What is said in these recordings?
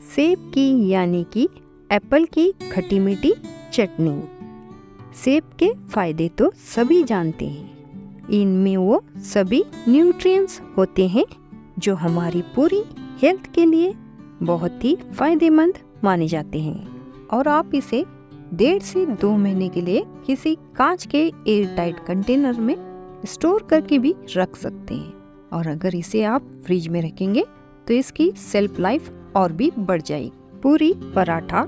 सेब की यानी कि एप्पल की खट्टी मीठी चटनी। सेब के फायदे तो सभी जानते हैं। इनमें वो सभी न्यूट्रिएंट्स होते हैं जो हमारी पूरी हेल्थ के लिए बहुत ही फायदेमंद माने जाते हैं। और आप इसे 1.5 से 2 महीने के लिए किसी कांच के एयर टाइट कंटेनर में स्टोर करके भी रख सकते हैं। और अगर इसे आप फ्रिज में रखेंगे तो इसकी शेल्फ लाइफ और भी बढ़ जाएगी। पूरी, पराठा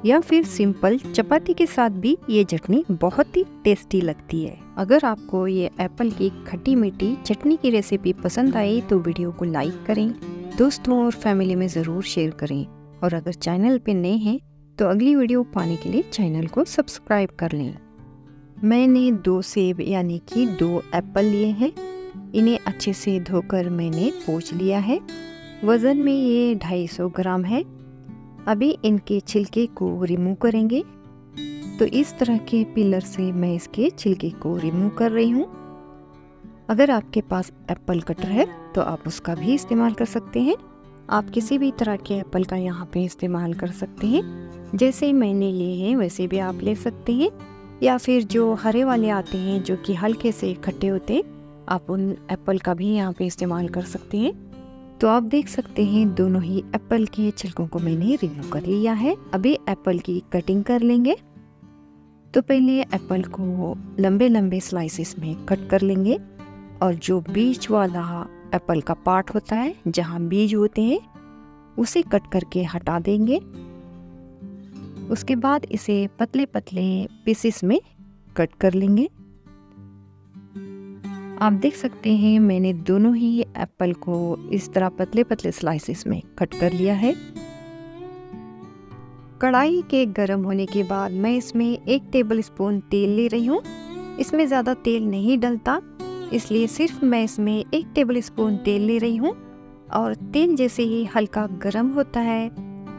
या फिर सिंपल चपाती के साथ भी ये चटनी बहुत ही टेस्टी लगती है। अगर आपको ये एप्पल की खट्टी मीठी चटनी की रेसिपी पसंद आई तो वीडियो को लाइक करें, दोस्तों और फैमिली में ज़रूर शेयर करें। और अगर चैनल पे नए हैं तो अगली वीडियो पाने के लिए चैनल को सब्सक्राइब कर लें। मैंने 2 सेब यानी कि 2 एप्पल लिए हैं। इन्हें अच्छे से धोकर मैंने पोंछ लिया है। वज़न में ये 250 ग्राम है। अभी इनके छिलके को रिमूव करेंगे। तो इस तरह के पिलर से मैं इसके छिलके को रिमूव कर रही हूँ। अगर आपके पास एप्पल कटर है तो आप उसका भी इस्तेमाल कर सकते हैं। आप किसी भी तरह के एप्पल का यहाँ पे इस्तेमाल कर सकते हैं। जैसे मैंने लिए हैं वैसे भी आप ले सकते हैं, या फिर जो हरे वाले आते हैं जो कि हल्के से खट्टे होते हैं, आप उन एप्पल का भी यहाँ पे इस्तेमाल कर सकते हैं। तो आप देख सकते हैं दोनों ही एप्पल के छिलकों को मैंने रिमूव कर लिया है। अभी एप्पल की कटिंग कर लेंगे। तो पहले एप्पल को लंबे लंबे स्लाइसेस में कट कर लेंगे और जो बीज वाला एप्पल का पार्ट होता है, जहाँ बीज होते हैं, उसे कट करके हटा देंगे। उसके बाद इसे पतले पतले पीसेस में कट कर लेंगे। आप देख सकते हैं मैंने दोनों ही एप्पल को इस तरह पतले पतले स्लाइसेस में कट कर लिया है। कढ़ाई के गर्म होने के बाद मैं इसमें 1 टेबलस्पून तेल ले रही हूँ। इसमें ज़्यादा तेल नहीं डलता, इसलिए सिर्फ मैं इसमें 1 टेबलस्पून तेल ले रही हूँ। और तेल जैसे ही हल्का गर्म होता है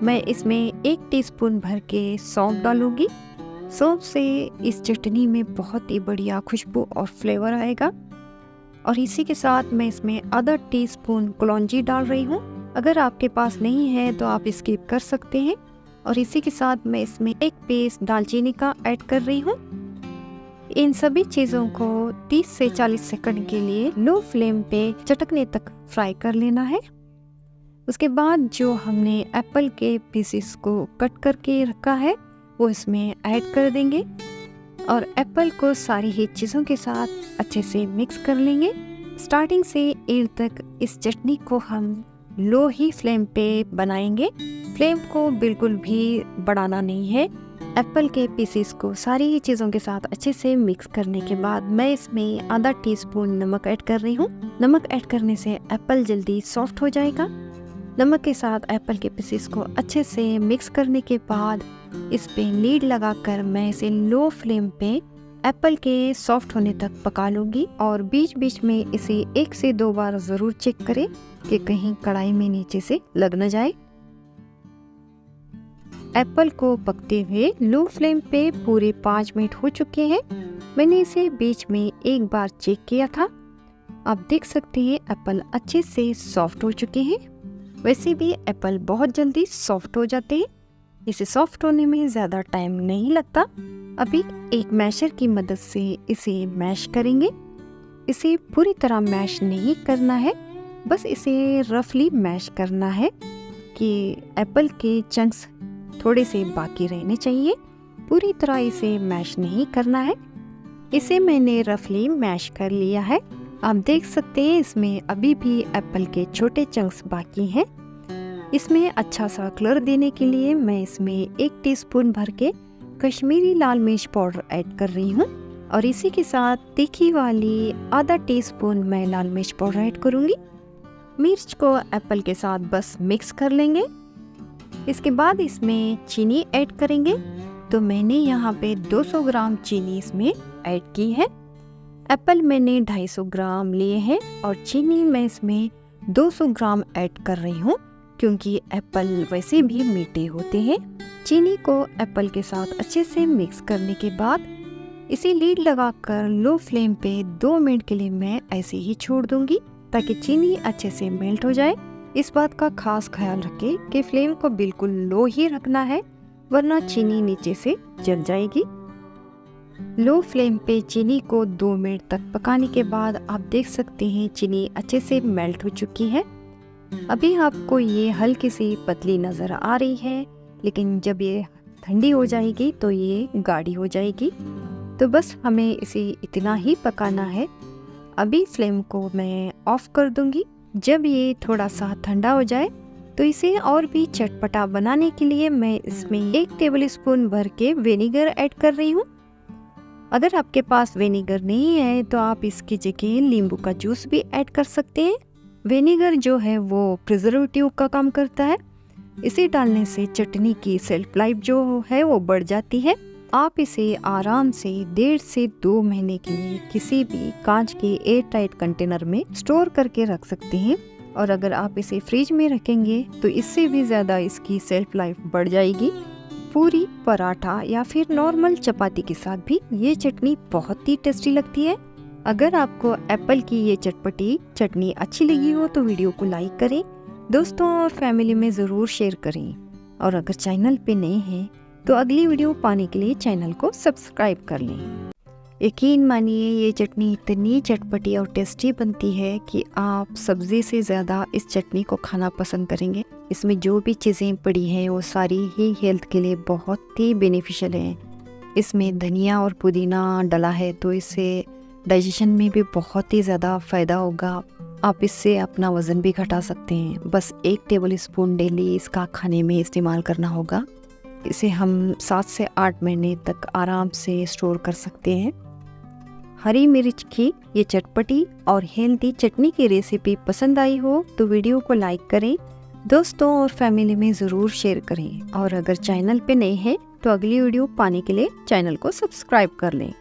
मैं इसमें 1 टीस्पून भर के सौंफ डालूंगी। सौंफ से इस चटनी में बहुत ही बढ़िया खुशबू और फ्लेवर आएगा। और इसी के साथ मैं इसमें आधा टीस्पून कलौंजी डाल रही हूँ। अगर आपके पास नहीं है तो आप स्किप कर सकते हैं। और इसी के साथ मैं इसमें 1 पीस दालचीनी का ऐड कर रही हूँ। इन सभी चीज़ों को 30 से 40 सेकंड के लिए लो फ्लेम पे चटकने तक फ्राई कर लेना है। उसके बाद जो हमने एप्पल के पीसेस को कट करके रखा है वो इसमें ऐड कर देंगे और एप्पल को सारी ही चीज़ों के साथ अच्छे से मिक्स कर लेंगे। स्टार्टिंग से एंड तक इस चटनी को हम लो ही फ्लेम पे बनाएंगे। फ्लेम को बिल्कुल भी बढ़ाना नहीं है। एप्पल के पीसेस को सारी ही चीज़ों के साथ अच्छे से मिक्स करने के बाद मैं इसमें आधा टीस्पून नमक ऐड कर रही हूँ। नमक ऐड करने से एप्पल जल्दी सॉफ्ट हो जाएगा। नमक के साथ एप्पल के पीसेस को अच्छे से मिक्स करने के बाद इस पे लीड लगाकर मैं इसे लो फ्लेम पे एप्पल के सॉफ्ट होने तक पका लूँगी। और बीच बीच में इसे 1 से 2 बार ज़रूर चेक करें कि कहीं कढ़ाई में नीचे से लग न जाए। एप्पल को पकते हुए लो फ्लेम पे पूरे 5 मिनट हो चुके हैं। मैंने इसे बीच में 1 बार चेक किया था। आप देख सकते हैं एप्पल अच्छे से सॉफ्ट हो चुके हैं। वैसे भी एप्पल बहुत जल्दी सॉफ्ट हो जाते हैं। इसे सॉफ्ट होने में ज़्यादा टाइम नहीं लगता। अभी एक मैशर की मदद से इसे मैश करेंगे। इसे पूरी तरह मैश नहीं करना है, बस इसे रफली मैश करना है कि एप्पल के चंक्स थोड़े से बाकी रहने चाहिए। पूरी तरह इसे मैश नहीं करना है। इसे मैंने रफली मैश कर लिया है। आप देख सकते हैं इसमें अभी भी एप्पल के छोटे चंक्स बाकी हैं। इसमें अच्छा सा कलर देने के लिए मैं इसमें 1 टीस्पून भर के कश्मीरी लाल मिर्च पाउडर ऐड कर रही हूँ। और इसी के साथ तीखी वाली आधा टीस्पून मैं लाल मिर्च पाउडर ऐड करूँगी। मिर्च को एप्पल के साथ बस मिक्स कर लेंगे। इसके बाद इसमें चीनी ऐड करेंगे। तो मैंने यहाँ पे 200 ग्राम चीनी इसमें ऐड की है। एप्पल मैंने 250 ग्राम लिए हैं और चीनी मैं इसमें 200 ग्राम ऐड कर रही हूँ, क्योंकि एप्पल वैसे भी मीठे होते हैं। चीनी को एप्पल के साथ अच्छे से मिक्स करने के बाद इसे लीड लगाकर लो फ्लेम पे 2 मिनट के लिए मैं ऐसे ही छोड़ दूंगी ताकि चीनी अच्छे से मेल्ट हो जाए। इस बात का खास ख्याल रखें कि फ्लेम को बिल्कुल लो ही रखना है, वरना चीनी नीचे से जल जाएगी। लो फ्लेम पे चीनी को 2 मिनट तक पकाने के बाद आप देख सकते हैं चीनी अच्छे से मेल्ट हो चुकी है। अभी आपको ये हल्की सी पतली नज़र आ रही है, लेकिन जब ये ठंडी हो जाएगी तो ये गाढ़ी हो जाएगी। तो बस हमें इसे इतना ही पकाना है। अभी फ्लेम को मैं ऑफ कर दूंगी। जब ये थोड़ा सा ठंडा हो जाए तो इसे और भी चटपटा बनाने के लिए मैं इसमें 1 टेबल स्पून भर के विनेगर ऐड कर रही हूँ। अगर आपके पास विनेगर नहीं है तो आप इसकी जगह नींबू का जूस भी ऐड कर सकते हैं। विनेगर जो है वो प्रिजर्वेटिव का काम करता है। इसे डालने से चटनी की शेल्फ लाइफ जो है वो बढ़ जाती है। आप इसे आराम से 1.5 से 2 महीने के लिए किसी भी कांच के एयर टाइट कंटेनर में स्टोर करके रख सकते हैं। और अगर आप इसे फ्रिज में रखेंगे तो इससे भी ज़्यादा इसकी शेल्फ लाइफ बढ़ जाएगी। पूरी, पराठा या फिर नॉर्मल चपाती के साथ भी ये चटनी बहुत ही टेस्टी लगती है। अगर आपको एप्पल की ये चटपटी चटनी अच्छी लगी हो तो वीडियो को लाइक करें, दोस्तों और फैमिली में ज़रूर शेयर करें। और अगर चैनल पे नए हैं तो अगली वीडियो पाने के लिए चैनल को सब्सक्राइब कर लें। यकीन मानिए ये चटनी इतनी चटपटी और टेस्टी बनती है कि आप सब्ज़ी से ज़्यादा इस चटनी को खाना पसंद करेंगे। इसमें जो भी चीज़ें पड़ी हैं वो सारी ही हेल्थ के लिए बहुत ही बेनिफिशियल हैं। इसमें धनिया और पुदीना डला है तो इससे डाइजेशन में भी बहुत ही ज़्यादा फ़ायदा होगा। आप इससे अपना वज़न भी घटा सकते हैं। बस 1 टेबल स्पून डेली इसका खाने में इस्तेमाल करना होगा। इसे हम 7 से 8 महीने तक आराम से स्टोर कर सकते हैं। हरी मिर्च की ये चटपटी और हेल्दी चटनी की रेसिपी पसंद आई हो तो वीडियो को लाइक करें, दोस्तों और फैमिली में ज़रूर शेयर करें। और अगर चैनल पे नए हैं तो अगली वीडियो पाने के लिए चैनल को सब्सक्राइब कर लें।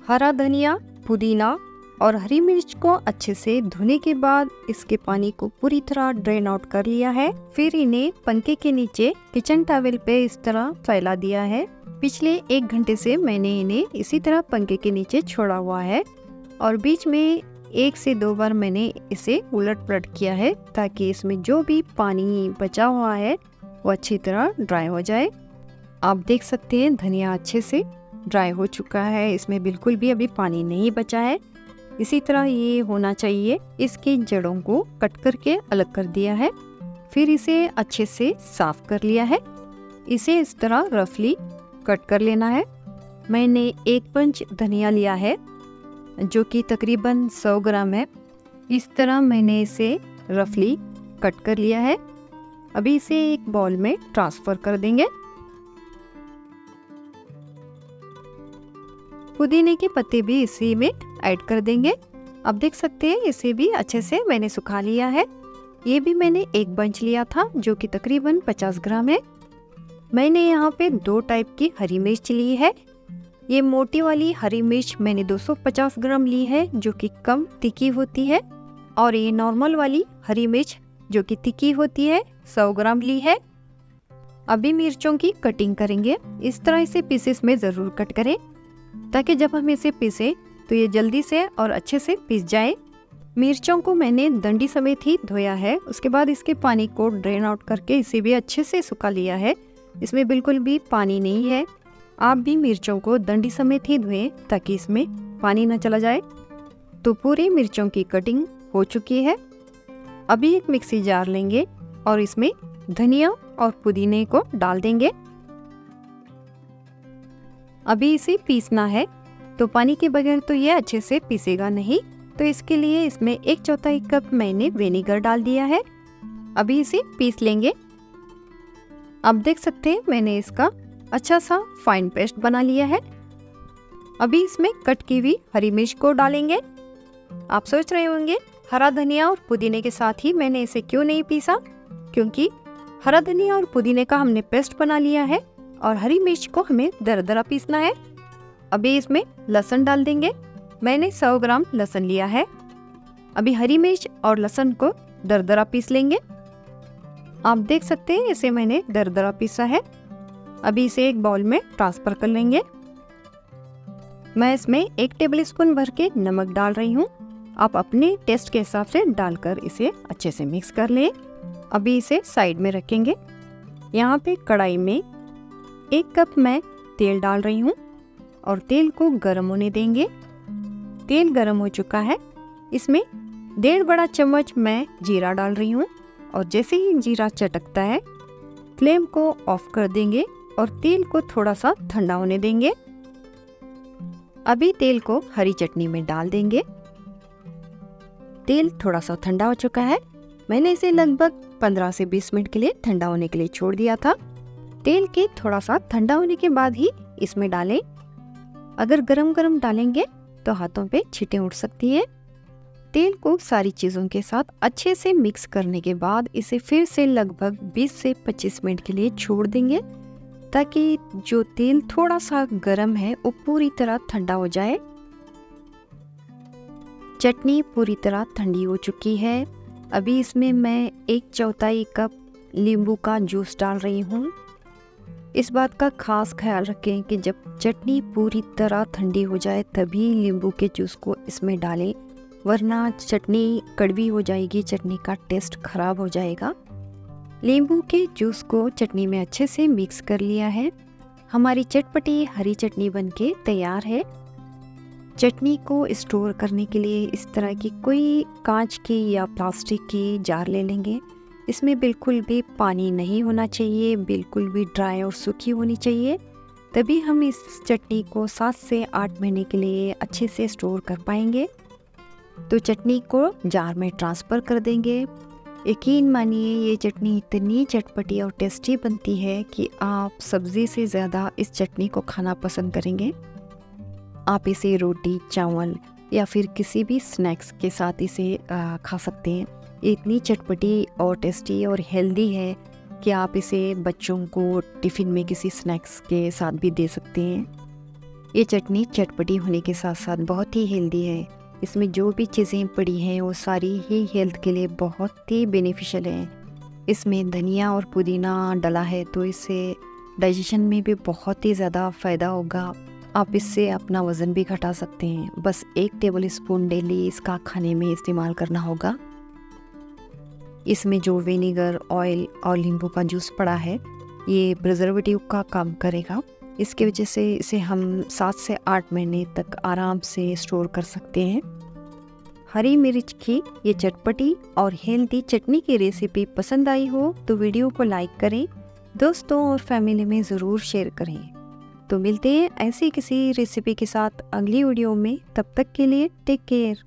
हरा धनिया, पुदीना और हरी मिर्च को अच्छे से धोने के बाद इसके पानी को पूरी तरह ड्रेन आउट कर लिया है। फिर इन्हें पंखे के नीचे किचन टॉवेल पे इस तरह फैला दिया है। पिछले 1 घंटे से मैंने इन्हें इसी तरह पंखे के नीचे छोड़ा हुआ है और बीच में 1 से 2 बार मैंने इसे उलट पलट किया है ताकि इसमें जो भी पानी बचा हुआ है वो अच्छी तरह ड्राई हो जाए। आप देख सकते हैं धनिया अच्छे से ड्राई हो चुका है, इसमें बिल्कुल भी अभी पानी नहीं बचा है। इसी तरह ये होना चाहिए। इसकी जड़ों को कट करके अलग कर दिया है। फिर इसे अच्छे से साफ कर लिया है। इसे इस तरह रफली कट कर लेना है। मैंने 1 पंच धनिया लिया है जो कि तकरीबन 100 ग्राम है। इस तरह मैंने इसे रफली कट कर लिया है। अभी इसे एक बाउल में ट्रांसफ़र कर देंगे। पुदीने के पत्ते भी इसी में ऐड कर देंगे। अब देख सकते हैं इसे भी अच्छे से मैंने सुखा लिया है। ये भी मैंने 1 बंच लिया था जो कि तकरीबन 50 ग्राम है। मैंने यहाँ पे 2 टाइप की हरी मिर्च ली है। ये मोटी वाली हरी मिर्च मैंने 250 ग्राम ली है जो कि कम तीखी होती है, और ये नॉर्मल वाली हरी मिर्च जो कि तीखी होती है 100 ग्राम ली है। अभी मिर्चों की कटिंग करेंगे। इस तरह इसे पीसेस में ज़रूर कट करें ताकि जब हम इसे पीसें तो ये जल्दी से और अच्छे से पीस जाए। मिर्चों को मैंने डंडी समेत ही धोया है। उसके बाद इसके पानी को ड्रेन आउट करके इसे भी अच्छे से सुखा लिया है। इसमें बिल्कुल भी पानी नहीं है। आप भी मिर्चों को डंडी समेत ही धोएं ताकि इसमें पानी न चला जाए। तो पूरी मिर्चों की कटिंग हो चुकी है। अभी एक मिक्सी जार लेंगे और इसमें धनिया और पुदीने को डाल देंगे। अभी इसे पीसना है, तो पानी के बगैर तो ये अच्छे से पीसेगा नहीं, तो इसके लिए इसमें 1/4 कप मैंने विनेगर डाल दिया है। अभी इसे पीस लेंगे। अब देख सकते हैं मैंने इसका अच्छा सा फाइन पेस्ट बना लिया है। अभी इसमें कट की हुई हरी मिर्च को डालेंगे। आप सोच रहे होंगे हरा धनिया और पुदीने के साथ ही मैंने इसे क्यों नहीं पीसा, क्योंकि हरा धनिया और पुदीने का हमने पेस्ट बना लिया है और हरी मिर्च को हमें दरदरा पीसना है। अभी इसमें लहसुन डाल देंगे। मैंने 100 ग्राम लहसुन लिया है। अभी हरी मिर्च और लहसुन को दरदरा पीस लेंगे। आप देख सकते हैं इसे मैंने दरदरा पीसा है। अभी इसे एक बाउल में ट्रांसफर कर लेंगे। मैं इसमें 1 टेबल स्पून भर के नमक डाल रही हूँ। आप अपने टेस्ट के हिसाब से डालकर इसे अच्छे से मिक्स कर लें। अभी इसे साइड में रखेंगे। यहाँ पे कढ़ाई में 1 कप मैं तेल डाल रही हूँ और तेल को गर्म होने देंगे। तेल गर्म हो चुका है, इसमें 1.5 बड़ा चम्मच मैं जीरा डाल रही हूँ और जैसे ही जीरा चटकता है फ्लेम को ऑफ कर देंगे और तेल को थोड़ा सा ठंडा होने देंगे। अभी तेल को हरी चटनी में डाल देंगे। तेल थोड़ा सा ठंडा हो चुका है, मैंने इसे लगभग 15 से 20 मिनट के लिए ठंडा होने के लिए छोड़ दिया था। तेल के थोड़ा सा ठंडा होने के बाद ही इसमें डालें। अगर गरम गरम डालेंगे तो हाथों पे छींटे उड़ सकती है। तेल को सारी चीज़ों के साथ अच्छे से मिक्स करने के बाद इसे फिर से लगभग 20 से 25 मिनट के लिए छोड़ देंगे ताकि जो तेल थोड़ा सा गर्म है वो पूरी तरह ठंडा हो जाए। चटनी पूरी तरह ठंडी हो चुकी है। अभी इसमें मैं 1/4 कप नींबू का जूस डाल रही हूँ। इस बात का खास ख्याल रखें कि जब चटनी पूरी तरह ठंडी हो जाए तभी नींबू के जूस को इसमें डालें, वरना चटनी कड़वी हो जाएगी, चटनी का टेस्ट खराब हो जाएगा। नींबू के जूस को चटनी में अच्छे से मिक्स कर लिया है। हमारी चटपटी हरी चटनी बनके तैयार है। चटनी को स्टोर करने के लिए इस तरह की कोई कांच की या प्लास्टिक की जार ले लेंगे। इसमें बिल्कुल भी पानी नहीं होना चाहिए, बिल्कुल भी ड्राई और सूखी होनी चाहिए, तभी हम इस चटनी को 7 से 8 महीने के लिए अच्छे से स्टोर कर पाएंगे। तो चटनी को जार में ट्रांसफ़र कर देंगे। यकीन मानिए ये चटनी इतनी चटपटी और टेस्टी बनती है कि आप सब्ज़ी से ज़्यादा इस चटनी को खाना पसंद करेंगे। आप इसे रोटी, चावल या फिर किसी भी स्नैक्स के साथ इसे खा सकते हैं। ये इतनी चटपटी और टेस्टी और हेल्दी है कि आप इसे बच्चों को टिफ़िन में किसी स्नैक्स के साथ भी दे सकते हैं। ये चटनी चटपटी होने के साथ साथ बहुत ही हेल्दी है। इसमें जो भी चीज़ें पड़ी हैं वो सारी ही हेल्थ के लिए बहुत ही बेनिफिशियल हैं। इसमें धनिया और पुदीना डला है तो इससे डाइजेशन में भी बहुत ही ज़्यादा फ़ायदा होगा। आप इससे अपना वज़न भी घटा सकते हैं। बस 1 टेबल स्पून डेली इसका खाने में इस्तेमाल करना होगा। इसमें जो विनेगर, ऑयल और नींबू का जूस पड़ा है ये प्रिजर्वेटिव का काम करेगा। इसकी वजह से इसे हम 7 से 8 महीने तक आराम से स्टोर कर सकते हैं। हरी मिर्च की ये चटपटी और हेल्दी चटनी की रेसिपी पसंद आई हो तो वीडियो को लाइक करें, दोस्तों और फैमिली में ज़रूर शेयर करें। तो मिलते हैं ऐसी किसी रेसिपी के साथ अगली वीडियो में। तब तक के लिए टेक केयर।